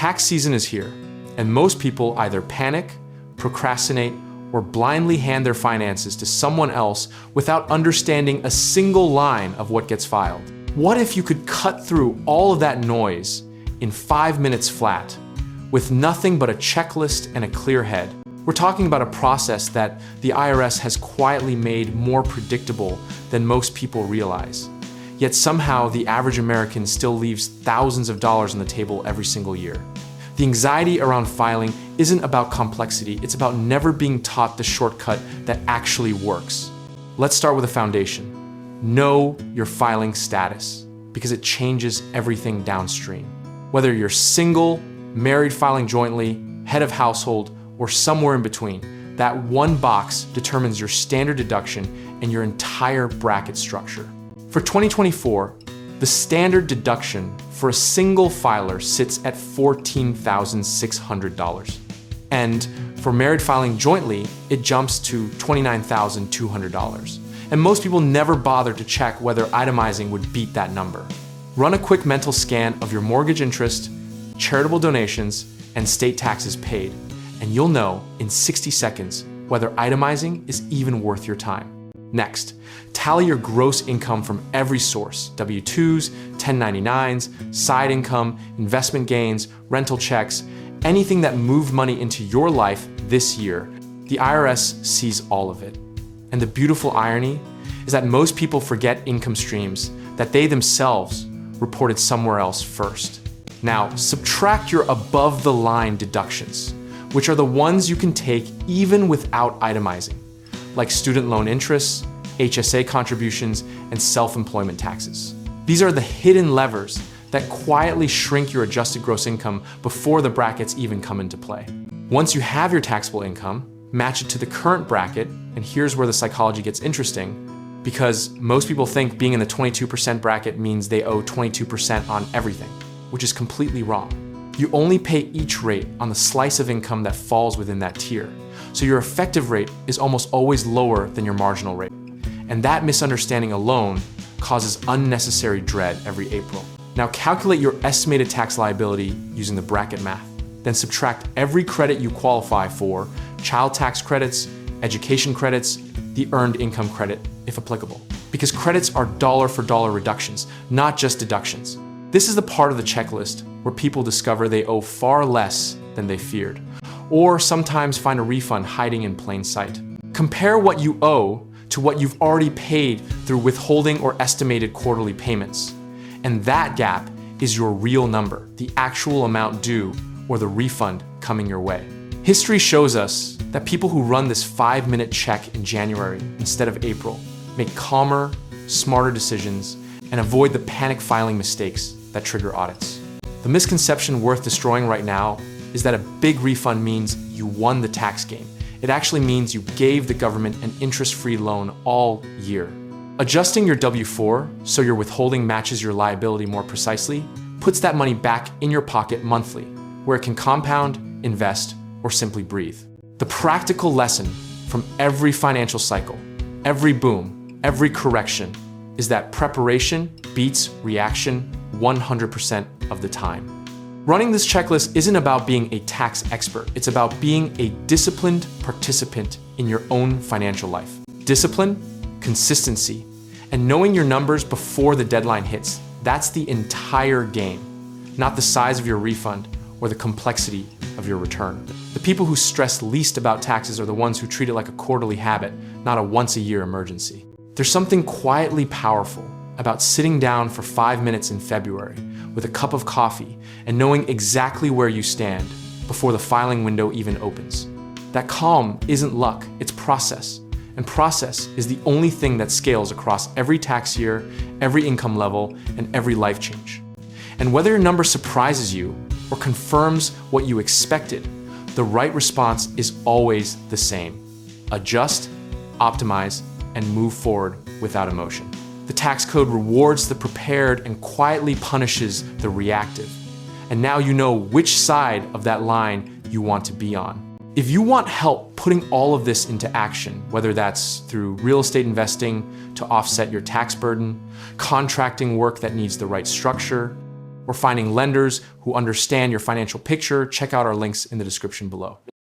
Tax season is here, and most people either panic, procrastinate, or blindly hand their finances to someone else without understanding a single line of what gets filed. What if you could cut through all of that noise in 5 minutes flat, with nothing but a checklist and a clear head? We're talking about a process that the IRS has quietly made more predictable than most people realize. Yet somehow the average American still leaves thousands of dollars on the table every single year. The anxiety around filing isn't about complexity, it's about never being taught the shortcut that actually works. Let's start with a foundation. Know your filing status, because it changes everything downstream. Whether you're single, married filing jointly, head of household, or somewhere in between, that one box determines your standard deduction and your entire bracket structure. For 2024, the standard deduction for a single filer sits at $14,600. And for married filing jointly, it jumps to $29,200. And most people never bother to check whether itemizing would beat that number. Run a quick mental scan of your mortgage interest, charitable donations, and state taxes paid, and you'll know in 60 seconds whether itemizing is even worth your time. Next, tally your gross income from every source: W-2s, 1099s, side income, investment gains, rental checks, anything that moved money into your life this year. The IRS sees all of it. And the beautiful irony is that most people forget income streams that they themselves reported somewhere else first. Now, subtract your above-the-line deductions, which are the ones you can take even without itemizing, like student loan interests, HSA contributions, and self-employment taxes. These are the hidden levers that quietly shrink your adjusted gross income before the brackets even come into play. Once you have your taxable income, match it to the current bracket, and here's where the psychology gets interesting, because most people think being in the 22% bracket means they owe 22% on everything, which is completely wrong. You only pay each rate on the slice of income that falls within that tier, so your effective rate is almost always lower than your marginal rate. And that misunderstanding alone causes unnecessary dread every April. Now calculate your estimated tax liability using the bracket math. Then subtract every credit you qualify for: child tax credits, education credits, the earned income credit, if applicable. Because credits are dollar-for-dollar reductions, not just deductions. This is the part of the checklist where people discover they owe far less than they feared, or sometimes find a refund hiding in plain sight. Compare what you owe to what you've already paid through withholding or estimated quarterly payments. And that gap is your real number, the actual amount due, or the refund coming your way. History shows us that people who run this 5-minute check in January instead of April make calmer, smarter decisions and avoid the panic filing mistakes that trigger audits. The misconception worth destroying right now is that a big refund means you won the tax game. It actually means you gave the government an interest-free loan all year. Adjusting your W-4 so your withholding matches your liability more precisely puts that money back in your pocket monthly, where it can compound, invest, or simply breathe. The practical lesson from every financial cycle, every boom, every correction, is that preparation beats reaction 100% of the time. Running this checklist isn't about being a tax expert. It's about being a disciplined participant in your own financial life. Discipline, consistency, and knowing your numbers before the deadline hits. That's the entire game, not the size of your refund or the complexity of your return. The people who stress least about taxes are the ones who treat it like a quarterly habit, not a once-a-year emergency. There's something quietly powerful about sitting down for 5 minutes in February with a cup of coffee and knowing exactly where you stand before the filing window even opens. That calm isn't luck, it's process. And process is the only thing that scales across every tax year, every income level, and every life change. And whether your number surprises you or confirms what you expected, the right response is always the same. Adjust, optimize, and move forward without emotion. The tax code rewards the prepared and quietly punishes the reactive. And now you know which side of that line you want to be on. If you want help putting all of this into action, whether that's through real estate investing to offset your tax burden, contracting work that needs the right structure, or finding lenders who understand your financial picture, check out our links in the description below.